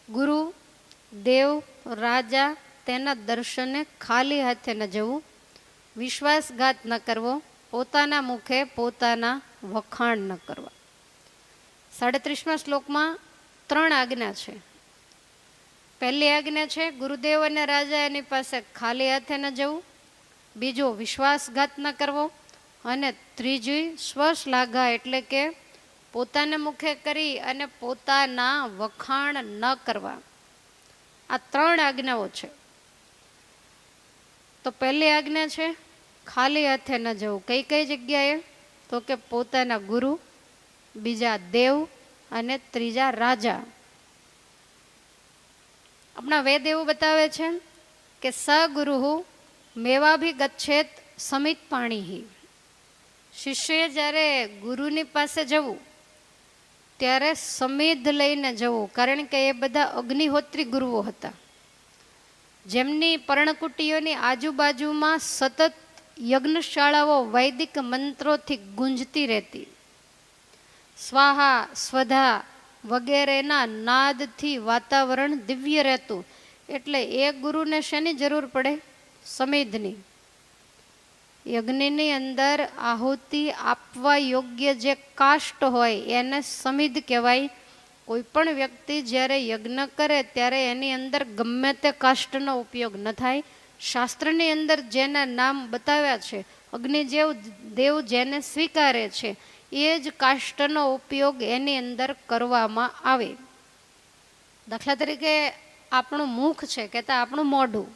ગુરુ, દેવ, રાજા તેના દર્શને ખાલી હાથે ન જવું, વિશ્વાસઘાત ન કરવો, પોતાના મુખે પોતાના વખાણ ન કરવા. 37મા શ્લોકમાં 3 આજ્ઞા છે. પહેલી આજ્ઞા છે ગુરુદેવ અને રાજા એની પાસે ખાલી હાથે ન જવું, બીજો વિશ્વાસઘાત ન કરવો, અને ત્રીજી સ્વશ્લાઘા એટલે કે પોતાના મુખે કરી અને પોતાના વખાણ ન કરવા. આ 3 આજ્ઞાઓ છે. તો પહેલી આજ્ઞા છે ખાલી હાથે ન જવું. કઈ કઈ જગ્યાએ? તો કે પોતાના ગુરુ, બીજા દેવ અને ત્રીજા રાજા. આપણા વેદ એવું બતાવે છે કે સ ગુરુ મેવાભી ગચ્છેત સમિત પાણી. શિષ્યએ જ્યારે ગુરુની પાસે જવું ત્યારે સમિધ લઈને જવું, કારણ કે એ બધા અગ્નિહોત્રી ગુરુઓ હતા, જેમની પર્ણકુટીઓની આજુબાજુમાં સતત યજ્ઞશાળાઓ વૈદિક મંત્રોથી ગુંજતી રહેતી. સ્વાહા, સ્વધા વગેરેના નાદથી વાતાવરણ દિવ્ય રહેતું. એટલે એ ગુરુને શેની જરૂર પડે? સમિધની. યજ્ઞની અંદર આહુતિ આપવા યોગ્ય જે કાષ્ટ હોય એને સમિધ કહેવાય. કોઈ પણ વ્યક્તિ જ્યારે યજ્ઞ કરે ત્યારે એની અંદર ગમે તે કાષ્ટનો ઉપયોગ ન થાય. શાસ્ત્રની અંદર જેના નામ બતાવ્યા છે, અગ્નિદેવ દેવ જેને સ્વીકારે છે, એ જ કાષ્ટનો ઉપયોગ એની અંદર કરવામાં આવે. દાખલા તરીકે આપણું મુખ છે, કહેતા આપણું મોઢું,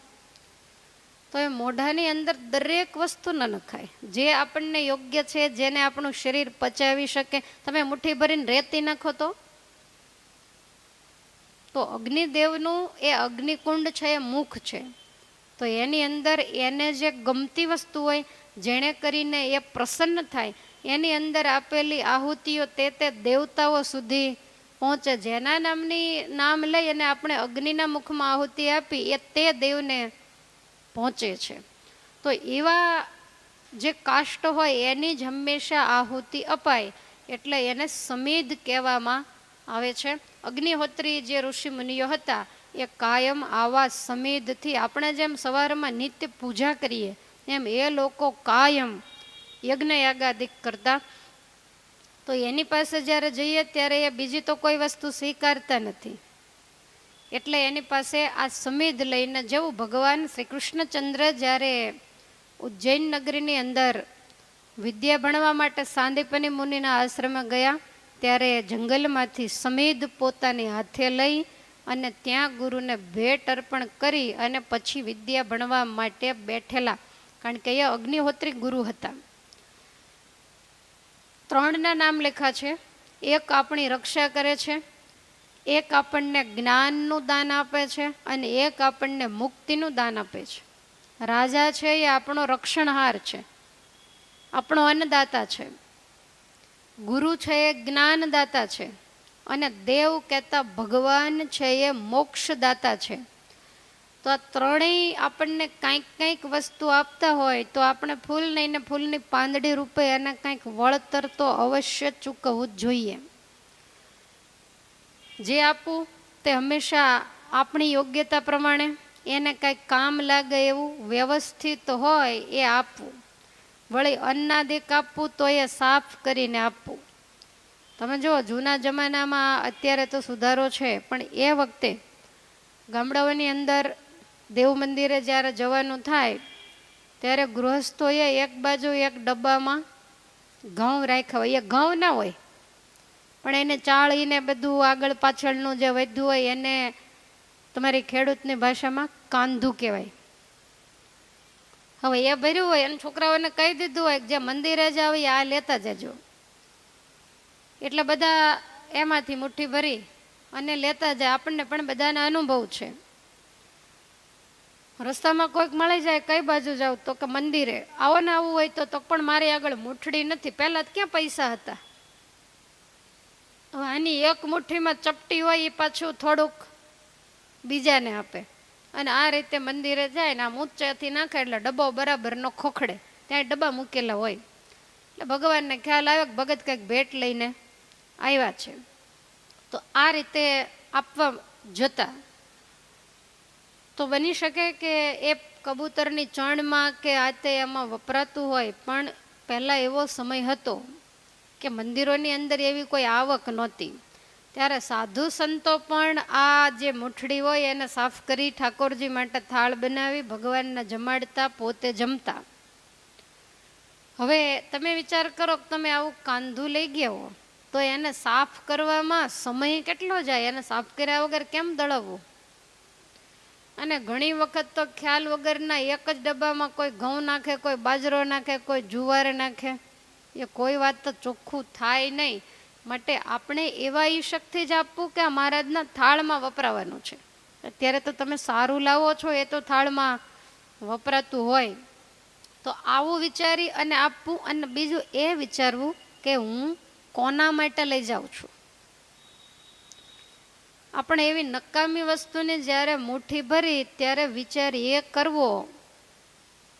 તો એ મોઢાની અંદર દરેક વસ્તુ ન નખાય. જે આપણને યોગ્ય છે, જેને આપણું શરીર પચાવી શકે. તમે મુઠ્ઠી ભરીને રેતી નાખો તો અગ્નિદેવનું એ અગ્નિકુંડ છે, એ મુખ છે. તો એની અંદર એને જે ગમતી વસ્તુ હોય, જેણે કરીને એ પ્રસન્ન થાય, એની અંદર આપેલી આહુતિઓ તે દેવતાઓ સુધી પહોંચે. જેના નામ લઈ અને આપણે અગ્નિના મુખમાં આહુતિ આપી એ તે દેવને પહોંચે છે. તો એવા જે કાષ્ટ હોય એની જ હંમેશા આહુતિ અપાય, એટલે એને સમિધ કહેવામાં આવે છે. અગ્નિહોત્રી જે ઋષિ મુનિઓ હતા એ કાયમ આવા સમિધથી, આપણે જેમ સવારમાં નિત્ય પૂજા કરીએ એમ એ લોકો કાયમ યજ્ઞ યાગાદિક કરતા. તો એની પાસે જ્યારે જઈએ ત્યારે એ બીજી તો કોઈ વસ્તુ સ્વીકારતા નથી, એટલે એની પાસે આ સમિધ લઈને જવું. ભગવાન શ્રી કૃષ્ણચંદ્ર જ્યારે ઉજ્જૈન નગરીની અંદર વિદ્યા ભણવા માટે સાંદીપની મુનિના આશ્રમે ગયા ત્યારે જંગલમાંથી સમિધ પોતાની હાથે લઈ અને ત્યાં ગુરુને ભેટ અર્પણ કરી અને પછી વિદ્યા ભણવા માટે બેઠેલા, કારણ કે એ અગ્નિહોત્રી ગુરુ હતા. 3ના નામ લેખા છે. એક આપણી રક્ષા કરે છે, એક આપણને જ્ઞાનનું દાન આપે છે, અને એક આપણને મુક્તિનું દાન આપે છે. રાજા છે એ આપણો રક્ષણહાર છે, આપણો અન્નદાતા છે. ગુરુ છે એ જ્ઞાનદાતા છે, અને દેવ કહેતા ભગવાન છે એ મોક્ષદાતા છે. તો આ ત્રણેય આપણને કંઈક વસ્તુ આપતા હોય તો આપણે ફૂલ નહીં ને ફૂલની પાંદડી રૂપે એને કંઈક વળતર તો અવશ્ય ચૂકવવું જ જોઈએ. જે આપવું તે હંમેશા આપણી યોગ્યતા પ્રમાણે, એને કંઈક કામ લાગે એવું વ્યવસ્થિત હોય એ આપવું. વળી અન્નાદિક આપવું તો એ સાફ કરીને આપવું. તમે જુઓ, જૂના જમાનામાં, અત્યારે તો સુધારો છે, પણ એ વખતે ગામડાઓની અંદર દેવ મંદિરે જ્યારે જવાનું થાય ત્યારે ગૃહસ્થોએ એક બાજુ એક ડબ્બામાં ઘઉં રાખ્યા હોય. એ ઘઉં ના હોય, પણ એને ચાળીને બધું આગળ પાછળનું જે વધ્યું હોય એને તમારી ખેડૂતની ભાષામાં કાંધું કહેવાય. હવે એ ભર્યું હોય અને છોકરાઓને કહી દીધું હોય જે મંદિરે જ આવી આ લેતા જજો, એટલે બધા એમાંથી મુઠ્ઠી ભરી અને લેતા જાય. આપણને પણ બધાને અનુભવ છે. રસ્તામાં કોઈક મળી જાય, કઈ બાજુ જાવ? તો કે મંદિરે. આવો ને આવવું હોય તો પણ મારી આગળ મુઠ્ઠી નથી. પહેલા ક્યાં પૈસા હતા? હવે આની એક મુઠ્ઠીમાં ચપટી હોય એ પાછું થોડુંક બીજાને આપે, અને આ રીતે મંદિરે જાય ને આમ ઊંચેથી નાખે એટલે ડબ્બો બરાબરનો ખોખડે. ત્યાં ડબ્બા મૂકેલા હોય. એટલે ભગવાનને ખ્યાલ આવ્યો કે ભગત કંઈક ભેટ લઈને આવ્યા છે. તો આ રીતે આપવા જતા. તો બની શકે કે એ કબૂતરની ચણમાં કે આ તે એમાં વપરાતું હોય, પણ પહેલાં એવો સમય હતો કે મંદિરોની અંદર એવી કોઈ આવક નહોતી. ત્યારે સાધુ સંતો પણ આ જે મૂઠડી હોય એને સાફ કરી ઠાકોરજી માટે થાળ બનાવી ભગવાનને જમાડતા, પોતે જમતા. હવે તમે વિચાર કરો કે તમે આવું કાંધું લઈ ગયા હો તો એને સાફ કરવામાં સમય કેટલો જાય, એને સાફ કર્યા વગર કેમ દળવવું? અને ઘણી વખત તો ખ્યાલ વગરના એક જ ડબ્બામાં કોઈ ઘઉં નાખે, કોઈ બાજરો નાખે, કોઈ જુવાર નાખે. એ કોઈ વાત તો ચોખ્ખું થાય નહીં. માટે આપણે એવા ઈશકથી જ આપવું કે આ મહારાજના થાળમાં વપરાવાનું છે. અત્યારે તો તમે સારું લાવો છો એ તો થાળમાં વપરાતું હોય. તો આવું વિચારી અને આપવું. અને બીજું એ વિચારવું કે હું કોના માટે લઈ જાઉં છું. આપણે એવી નકામી વસ્તુની જ્યારે મુઠ્ઠી ભરી ત્યારે વિચાર એ કરવો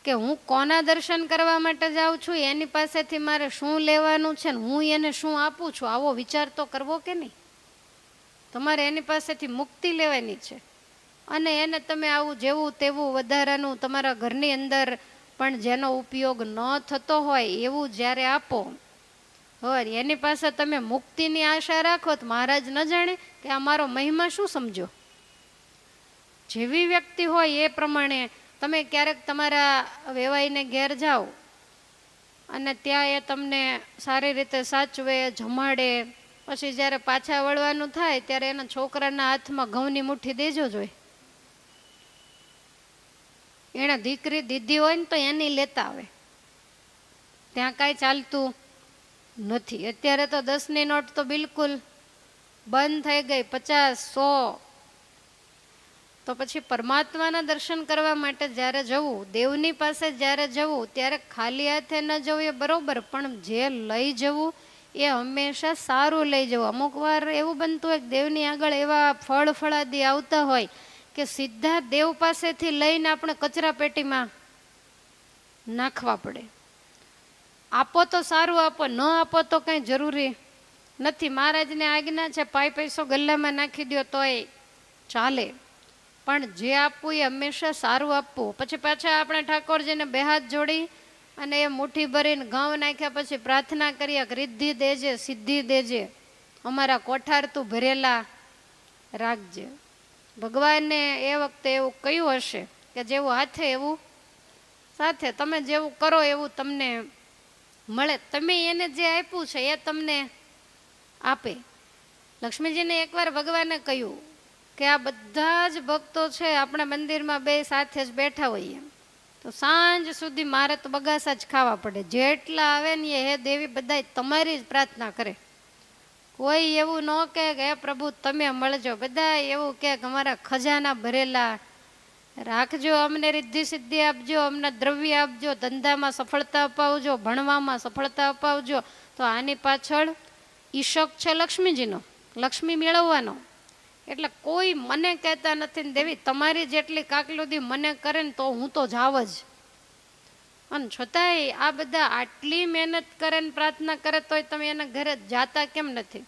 કે હું કોના દર્શન કરવા માટે જાઉં છું, એની પાસેથી મારે શું લેવાનું છે ને હું એને શું આપું છું, આવો વિચાર તો કરવો કે નહીં? તમારે એની પાસેથી મુક્તિ લેવાની છે. અને એને તમે આવું જેવું તેવું વધારાનું તમારા ઘરની અંદર પણ જેનો ઉપયોગ ન થતો હોય એવું જ્યારે આપો, હવે એની પાસે તમે મુક્તિની આશા રાખો તો મહારાજ ન જાણે કે આ મારો મહિમા શું સમજો? જેવી વ્યક્તિ હોય એ પ્રમાણે તમે ક્યારેક તમારા વેવાઈને ઘેર જાઓ અને ત્યાં એ તમને સારી રીતે સાચવે, જમાડે, પછી જ્યારે પાછા વળવાનું થાય ત્યારે એના છોકરાના હાથમાં ઘઉંની મુઠ્ઠી દેજો જોઈએ. એણે દીકરી દીધી હોય ને તો એની લેતા આવે. ત્યાં કાંઈ ચાલતું નથી. અત્યારે તો 10ની નોટ તો બિલકુલ બંધ થઈ ગઈ, 50, 100. તો પછી પરમાત્માના દર્શન કરવા માટે જ્યારે જવું, દેવની પાસે જ્યારે જવું, ત્યારે ખાલી હાથે ન જવું એ બરોબર, પણ જે લઈ જવું એ હંમેશા સારું લઈ જવું. અમુક વાર એવું બનતું હોય કે દેવની આગળ એવા ફળ ફળાદી આવતા હોય કે સીધા દેવ પાસેથી લઈને આપણે કચરા પેટીમાં નાખવા પડે. આપો તો સારું આપો, ન આપો તો કંઈ જરૂરી નથી. મહારાજને આજ્ઞા છે પૈસો ગલ્લામાં નાખી દો તોય ચાલે, પણ જે આપવું એ હંમેશા સારું આપવું. પછી પાછા આપણે ઠાકોરજીને બે હાથ જોડી અને એ મુઠ્ઠી ભરીને ઘઉં નાખ્યા પછી પ્રાર્થના કરીએ કે રિદ્ધિ દેજે, સિદ્ધિ દેજે, અમારા કોઠાર તું ભરેલા રાખજે. ભગવાનને એ વખતે એવું કહ્યું હશે કે જેવું હાથે એવું સાથે, તમે જેવું કરો એવું તમને મળે. તમે એને જે આપ્યું છે એ તમને આપે. લક્ષ્મીજીને એકવાર ભગવાને કહ્યું કે આ બધા જ ભક્તો છે આપણા મંદિરમાં બે સાથે જ બેઠા હોઈએ તો સાંજ સુધી મારે તો બગાસા જ ખાવા પડે. જેટલા આવે ને હે દેવી બધાય તમારી જ પ્રાર્થના કરે. કોઈ એવું ન કહે કે હે પ્રભુ તમે મળજો. બધા એવું કહે કે અમારા ખજાના ભરેલા રાખજો, અમને રિદ્ધિ સિદ્ધિ આપજો, અમને દ્રવ્ય આપજો, ધંધામાં સફળતા અપાવજો, ભણવામાં સફળતા અપાવજો. તો આની પાછળ ઈશક છે લક્ષ્મીજીનો, લક્ષ્મી મેળવવાનો. એટલે કોઈ મને કહેતા નથી ને દેવી તમારી જેટલી કાકલુદી મને કરે ને તો હું તો જાવ જ. અને છતાંય આ બધા આટલી મહેનત કરે ને પ્રાર્થના કરે તોય તમે એના ઘરે જાતા કેમ નથી?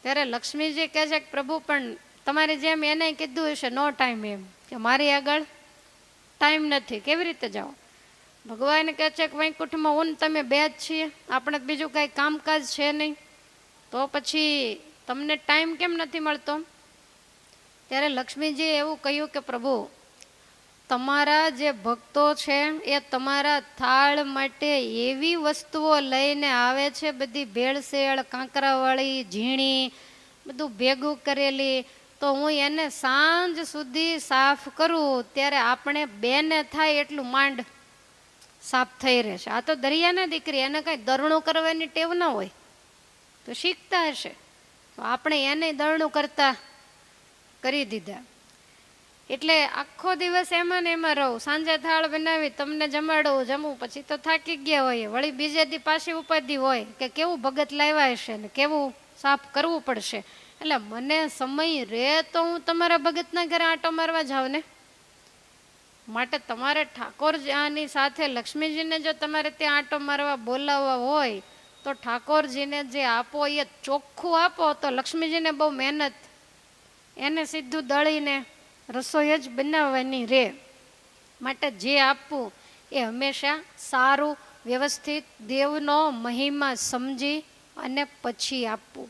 ત્યારે લક્ષ્મીજી કહે છે કે પ્રભુ પણ તમારી જેમ એને કીધું હશે નો ટાઈમ, એમ કે મારી આગળ ટાઈમ નથી, કેવી રીતે જાઓ? ભગવાન કહે છે કે વૈકુંઠમાં હું તમે બે જ છીએ, આપણે બીજું કાંઈ કામકાજ છે નહીં, તો પછી તમને ટાઈમ કેમ નથી મળતો? ત્યારે લક્ષ્મીજીએ એવું કહ્યું કે પ્રભુ તમારા જે ભક્તો છે એ તમારા થાળ માટે એવી વસ્તુઓ લઈને આવે છે, બધી ભેળસેળ, કાંકરાવાળી, ઝીણી, બધું ભેગું કરેલી, તો હું એને સાંજ સુધી સાફ કરું ત્યારે આપણે બેને થાય એટલું માંડ સાફ થઈ રહેશે. આ તો દરિયાના દીકરી, એને કાંઈ દરણું કરવાની ટેવ ન હોય તો શીખતા હશે, તો આપણે એને દરણું કરતા કરી દીધા. એટલે આખો દિવસ એમાં ને એમાં રહું, સાંજે થાળ બનાવી તમને જમાડું, જમવું, પછી તો થાકી ગયા હોય, વળી બીજે દી પાછી ઉપાધિ હોય કે કેવું ભગત લાવ્યા હશે ને કેવું સાફ કરવું પડશે. એટલે મને સમય રહે તો હું તમારા ભગતના ઘરે આંટો મારવા જાઉં ને. માટે તમારે ઠાકોરજીની સાથે લક્ષ્મીજીને જો તમારે ત્યાં આંટો મારવા બોલાવવા હોય તો ઠાકોરજીને જે આપો એ ચોખ્ખું આપો તો લક્ષ્મીજીને બહુ મહેનત એને સીધું દળીને રસોઈ જ બનાવવાની રહે. માટે જે આપવું એ હંમેશા સારું, વ્યવસ્થિત, દેવનો મહિમા સમજી અને પછી આપવું.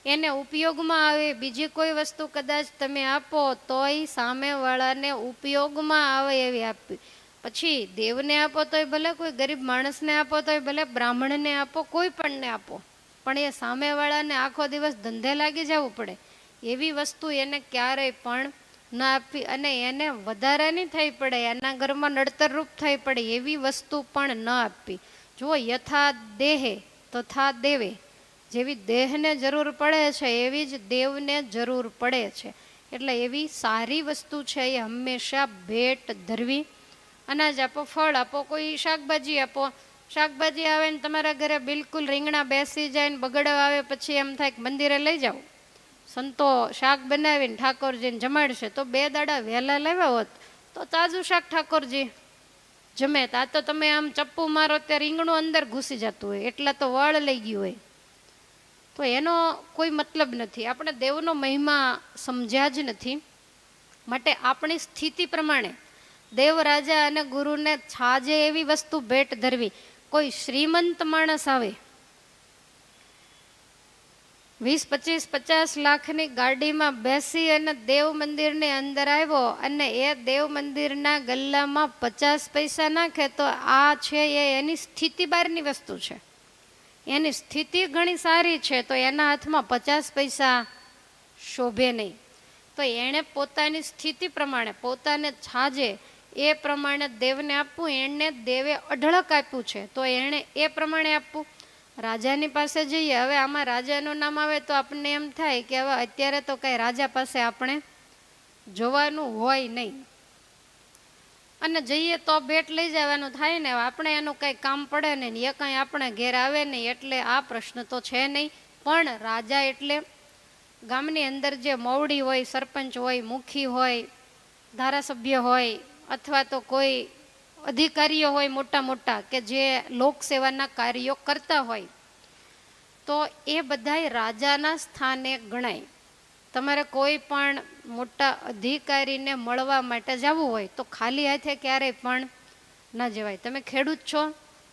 એને ઉપયોગમાં આવે બીજી કોઈ વસ્તુ કદાચ તમે આપો તોય સામેવાળાને ઉપયોગમાં આવે એવી આપવી. પછી દેવને આપો તોય ભલે, કોઈ ગરીબ માણસને આપો તોય ભલે, બ્રાહ્મણને આપો, કોઈ પણને આપો, પણ એ સામેવાળાને આખો દિવસ ધંધે લાગી જવું પડે એવી વસ્તુ એને ક્યારેય પણ ન આપવી. અને એને વધારાની થઈ પડે, એના ઘરમાં નડતરરૂપ થઈ પડે એવી વસ્તુ પણ ન આપવી. જો યથા દેહે તથા દેવે, જેવી દેહને જરૂર પડે છે એવી જ દેવને જરૂર પડે છે. એટલે એવી સારી વસ્તુ છે એ હંમેશા ભેટ ધરવી. અનાજ આપો, ફળ આપો, કોઈ શાકભાજી આપો. શાકભાજી આવે ને તમારા ઘરે બિલકુલ રીંગણા બેસી જાય ને બગડવા આવે, પછી એમ થાય કે મંદિરે લઈ જાઓ, સંતો શાક બનાવીને ઠાકોરજીને જમાડશે. તો 2 દાડા વહેલા લાવ્યા હોત તો તાજું શાક ઠાકોરજી જમે. આ તો તમે આમ ચપ્પુ મારો ત્યાં રીંગણું અંદર ઘૂસી જતું હોય, એટલા તો વળ લઈ ગયું હોય, તો એનો કોઈ મતલબ નથી. આપણે દેવનો મહિમા સમજ્યા જ નથી. માટે આપણી સ્થિતિ પ્રમાણે દેવ, રાજા અને ગુરુને છાજે એવી વસ્તુ ભેટ ધરવી. કોઈ શ્રીમંત માણસ આવે, 20, 25, 50 લાખની ગાડીમાં બેસી અને દેવ મંદિરની અંદર આવ્યો અને એ દેવ મંદિરના ગલ્લામાં 50 પૈસા નાખે તો આ છે એ એની સ્થિતિ બહારની વસ્તુ છે. એની સ્થિતિ ઘણી સારી છે તો એના હાથમાં 50 પૈસા શોભે નહીં. તો એણે પોતાની સ્થિતિ પ્રમાણે, પોતાને છાજે એ પ્રમાણે દેવને આપવું. એણે દેવે અઢળક આપ્યું છે તો એણે એ પ્રમાણે આપવું. રાજાની પાસે જઈએ, હવે આમાં રાજાનું નામ આવે તો આપણને એમ થાય કે હવે અત્યારે તો કંઈ રાજા પાસે આપણે જોવાનું હોય નહીં, અને જઈએ તો ભેટ લઈ જવાનું થાય ને, આપણે એનું કંઈ કામ પડે નહીં, એ કંઈ આપણે ઘેર આવે નહીં, એટલે આ પ્રશ્ન તો છે નહીં. પણ રાજા એટલે ગામની અંદર જે મવડી હોય, સરપંચ હોય, મુખી હોય, ધારાસભ્ય હોય, અથવા તો કોઈ અધિકારીઓ હોય મોટા મોટા કે જે લોકસેવાના કાર્યો કરતા હોય, તો એ બધાય રાજાના સ્થાને ગણાય. તમારે કોઈ પણ મોટા અધિકારીને મળવા માટે જવું હોય તો ખાલી હાથે ક્યારેય પણ ન જવાય. તમે ખેડૂત છો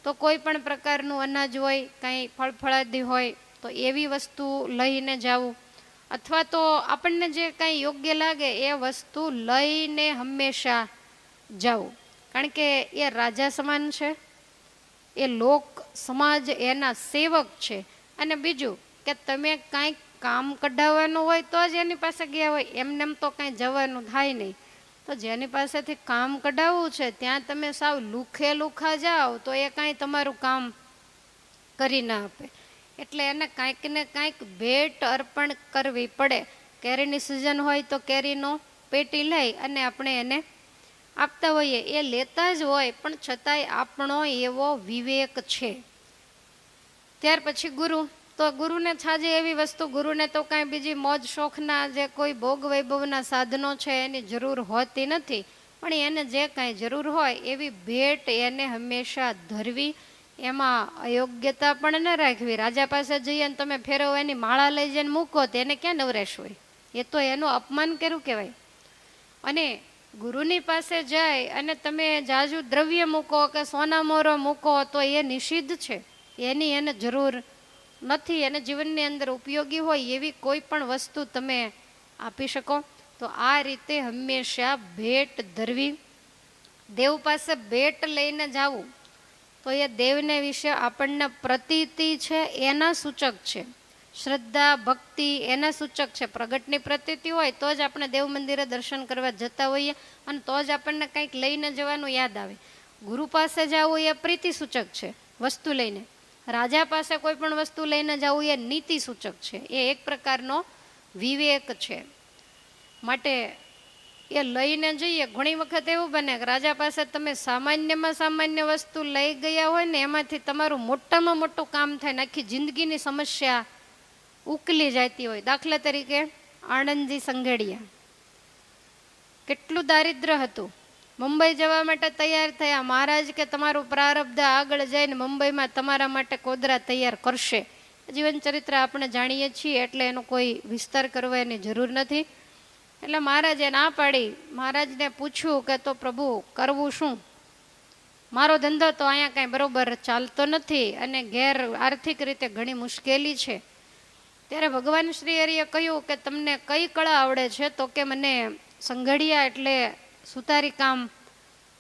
તો કોઈ પણ પ્રકારનું અનાજ હોય, કાંઈ ફળફળાદી હોય તો એવી વસ્તુ લઈને જવું, અથવા તો આપણને જે કાંઈ યોગ્ય લાગે એ વસ્તુ લઈને હંમેશા જવું. કારણ કે એ રાજા સમાન છે, એ લોક સમાજ એના સેવક છે. અને બીજું કે તમે કાંઈક કામ કઢાવવાનું હોય તો જ એની પાસે ગયા હોય, એમને એમ તો કાંઈ જવાનું થાય નહીં. તો જેની પાસેથી કામ કઢાવવું છે ત્યાં તમે સાવ લુખા જાઓ તો એ કાંઈ તમારું કામ કરી ના આપે. એટલે એને કાંઈક ને કાંઈક ભેટ અર્પણ કરવી પડે. કેરીની સિઝન હોય તો કેરીનો પેટી લઈ અને આપણે એને આપતા હોઈએ, એ લેતા જ હોય, પણ છતાંય આપણો એવો વિવેક છે. ત્યાર પછી ગુરુ, તો ગુરુને છાજે એવી વસ્તુ, ગુરુને તો કાંઈ બીજી મોજ શોખના જે કોઈ ભોગ વૈભવના સાધનો છે એની જરૂર હોતી નથી, પણ એને જે કાંઈ જરૂર હોય એવી ભેટ એને હંમેશા ધરવી. એમાં અયોગ્યતા પણ ન રાખવી. રાજા પાસે જઈએ ને તમે ફેરવવાની માળા લઈ જઈને મૂકો તો એને ક્યાં નવરેશ હોય, એ તો એનું અપમાન કર્યું કહેવાય. અને ગુરુની પાસે જાય અને તમે જાજુ દ્રવ્ય મૂકો કે સોના મોરો મૂકો તો એ નિષિદ્ધ છે, એની એને જરૂર નથી. એને જીવનની અંદર ઉપયોગી હોય એવી કોઈ પણ વસ્તુ તમે આપી શકો. તો આ રીતે હંમેશા ભેટ ધરવી. દેવ પાસે ભેટ લઈને જવું તો એ દેવને વિશે આપણને પ્રતીતિ છે એના સૂચક છે, શ્રદ્ધા ભક્તિ એના સૂચક છે. પ્રગટની પ્રતીતિ હોય તો જ આપણે દેવ મંદિરે દર્શન કરવા જતા હોઈએ અને તો જ આપણને કંઈક લઈને જવાનું યાદ આવે. ગુરુ પાસે જવું એ પ્રીતિ સૂચક છે વસ્તુ લઈને. રાજા પાસે કોઈ પણ વસ્તુ લઈને જવું એ નીતિ સૂચક છે, એ એક પ્રકારનો વિવેક છે. માટે એ લઈને જઈએ. ઘણી વખત એવું બને કે રાજા પાસે તમે સામાન્યમાં સામાન્ય વસ્તુ લઈ ગયા હોય ને એમાંથી તમારું મોટામાં મોટું કામ થાય ને આખી જિંદગીની સમસ્યા ઉકલી જતી હોય. દાખલા તરીકે આણંદજી સંઘેડિયા, કેટલું દારિદ્ર હતું, મુંબઈ જવા માટે તૈયાર થયા. મહારાજ કે તમારું પ્રારબ્ધ આગળ જઈને મુંબઈમાં તમારા માટે કોદરા તૈયાર કરશે. જીવન ચરિત્ર આપણે જાણીએ છીએ એટલે એનો કોઈ વિસ્તાર કરવાની જરૂર નથી. એટલે મહારાજે ના પાડી. મહારાજને પૂછ્યું કે તો પ્રભુ કરવું શું? મારો ધંધો તો અહીંયા કાંઈ બરોબર ચાલતો નથી અને ઘેર આર્થિક રીતે ઘણી મુશ્કેલી છે. ત્યારે ભગવાન શ્રી હરિએ કહ્યું કે તમને કઈ કળા આવડે છે? તો કે મને સંઘડિયા એટલે સુતારી કામ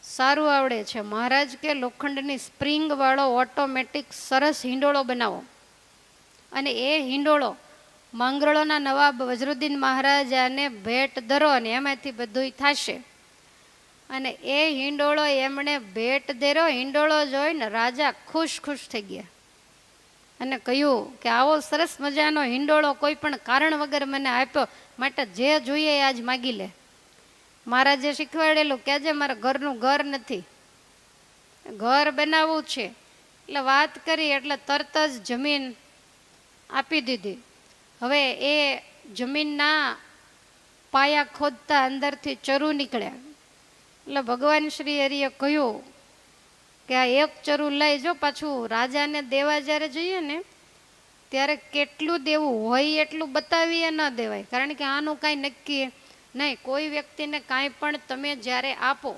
સારું આવડે છે. મહારાજ કે લોખંડની સ્પ્રિંગવાળો ઓટોમેટિક સરસ હિંડોળો બનાવો અને એ હિંડોળો માંગરોળના નવાબ વજરુદ્દીન મહારાજાને ભેટ ધરો અને એમાંથી બધું થશે. અને એ હિંડોળો એમણે ભેટ ધર્યો. હિંડોળો જોઈને રાજા ખુશ ખુશ થઈ ગયા અને કહ્યું કે આવો સરસ મજાનો હિંડોળો કોઈ પણ કારણ વગર મને આપ્યો, માટે જે જોઈએ આજ માગી લે. મહારાજે શીખવાડેલું કે આજે મારા ઘરનું ઘર નથી, ઘર બનાવવું છે. એટલે વાત કરી એટલે તરત જ જમીન આપી દીધી. હવે એ જમીનના પાયા ખોદતા અંદરથી ચરુ નીકળ્યા. એટલે ભગવાન શ્રી હરિએ કહ્યું કે આ એક ચરુ લઈ જો, પાછું રાજાને દેવા જ્યારે જઈએ ને ત્યારે કેટલું દેવું હોય એટલું બતાવીએ ન દેવાય, કારણ કે આનું કાંઈ નક્કી નહીં. કોઈ વ્યક્તિને કાંઈ પણ તમે જ્યારે આપો,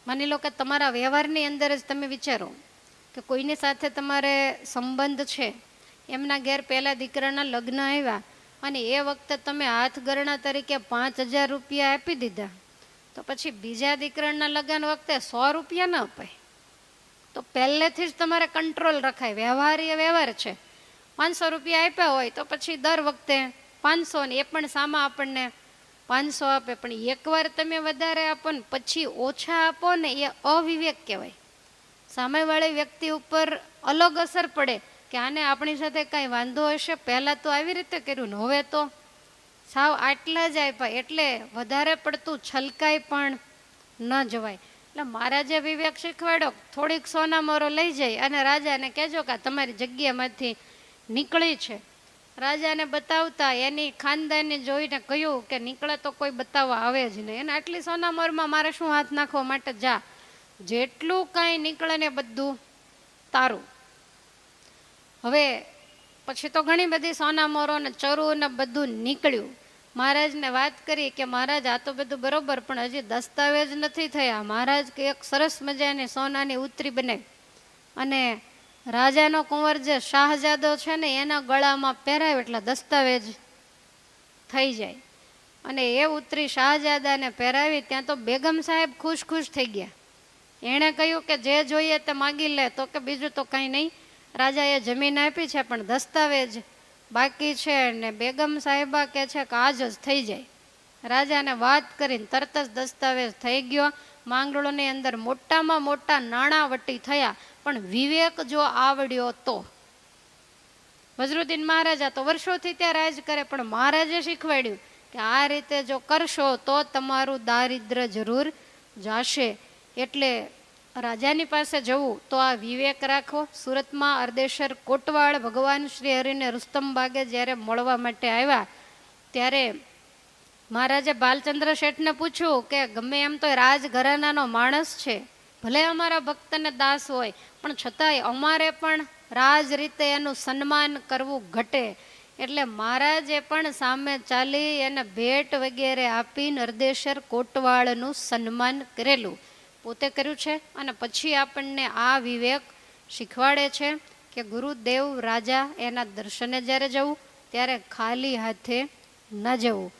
માની લો કે તમારા વ્યવહારની અંદર જ તમે વિચારો કે કોઈની સાથે તમારે સંબંધ છે, એમના ઘેર પહેલા દીકરાના લગ્ન આવ્યા અને એ વખતે તમે હાથ ગરણા તરીકે 5,000 રૂપિયા આપી દીધા, તો પછી બીજા દીકરાના લગ્ન વખતે 100 રૂપિયા ન અપાય. તો પહેલેથી જ તમારે કંટ્રોલ રખાય. વ્યવહાર એ વ્યવહાર છે. 500 રૂપિયા આપ્યા હોય તો પછી દર વખતે 500, ને એ પણ સામા આપણને 500 આપે. પણ એકવાર તમે વધારે આપો ને પછી ઓછા આપો ને એ અવિવેક કહેવાય. સામેવાળી વ્યક્તિ ઉપર અલગ અસર પડે કે આને આપણી સાથે કાંઈ વાંધો હશે, પહેલાં તો આવી રીતે કર્યું ને હવે તો સાવ આટલા જ આપ્યા. એટલે વધારે પડતું છલકાય પણ ન જવાય. એટલે મહારાજે વિવેક શીખવાડ્યો. થોડીક સોનામોરો લઈ જાય અને રાજાને કહેજો કે તમારી જગ્યામાંથી નીકળી છે. રાજાને બતાવતા એની ખાનદાની જોઈને કહ્યું કે નીકળે તો કોઈ બતાવવા આવે જ નહીં, અને આટલી સોનામોરમાં મારે શું હાથ નાખવા, માટે જા, જેટલું કાંઈ નીકળે ને બધું તારું. હવે પછી તો ઘણી બધી સોનામોરો ને ચરુ ને બધું નીકળ્યું. મહારાજને વાત કરી કે મહારાજ આ તો બધું બરોબર, પણ હજી દસ્તાવેજ નથી થયા. મહારાજ કે એક સરસ મજાની સોનાની ઉતરી બનાવી અને રાજાનો કુંવર જે શાહજાદો છે ને એના ગળામાં પહેરાવે એટલે દસ્તાવેજ થઈ જાય. અને એ ઉતરી શાહજાદાને પહેરાવી. ત્યાં તો બેગમ સાહેબ ખુશ ખુશ થઈ ગયા. એણે કહ્યું કે જે જોઈએ તે માગી લે. તો કે બીજું તો કાંઈ નહીં, રાજાએ જમીન આપી છે પણ દસ્તાવેજ બાકી છે. ને બેગમ સાહેબા કે છે કે આજ જ થઈ જાય. રાજાને વાત કરીને તરત જ દસ્તાવેજ થઈ ગયો. માંગરોળની અંદર મોટામાં મોટા નાણાવટી થયા. પણ વિવેક જો આવડ્યો તો. વજરુદ્દીન મહારાજા તો વર્ષોથી ત્યાં રાજ કરે, પણ મહારાજે શીખવાડ્યું કે આ રીતે જો કરશો તો તમારું દારિદ્ર જરૂર જાશે. એટલે રાજાની પાસે જવું તો આ વિવેક રાખો. સુરતમાં અરદેશર કોટવાળ ભગવાન શ્રી હરિને રુસ્તમ બાગે જ્યારે મળવા માટે આવ્યા ત્યારે મહારાજે બાલચંદ્ર શેઠને પૂછ્યું કે ગમે એમ તો રાજઘરાનાનો માણસ છે, ભલે અમારા ભક્તને દાસ હોય, પણ છતાંય અમારે પણ રાજ રીતે એનું સન્માન કરવું ઘટે. એટલે મહારાજે પણ સામે ચાલી એને ભેટ વગેરે આપી અરદેશર કોટવાળનું સન્માન કરેલું, પોતે કર્યું છે. અને પછી આપણને આ વિવેક શીખવાડે છે કે ગુરુદેવ રાજા એના દર્શને જ્યારે જવું ત્યારે ખાલી હાથે ન જવું.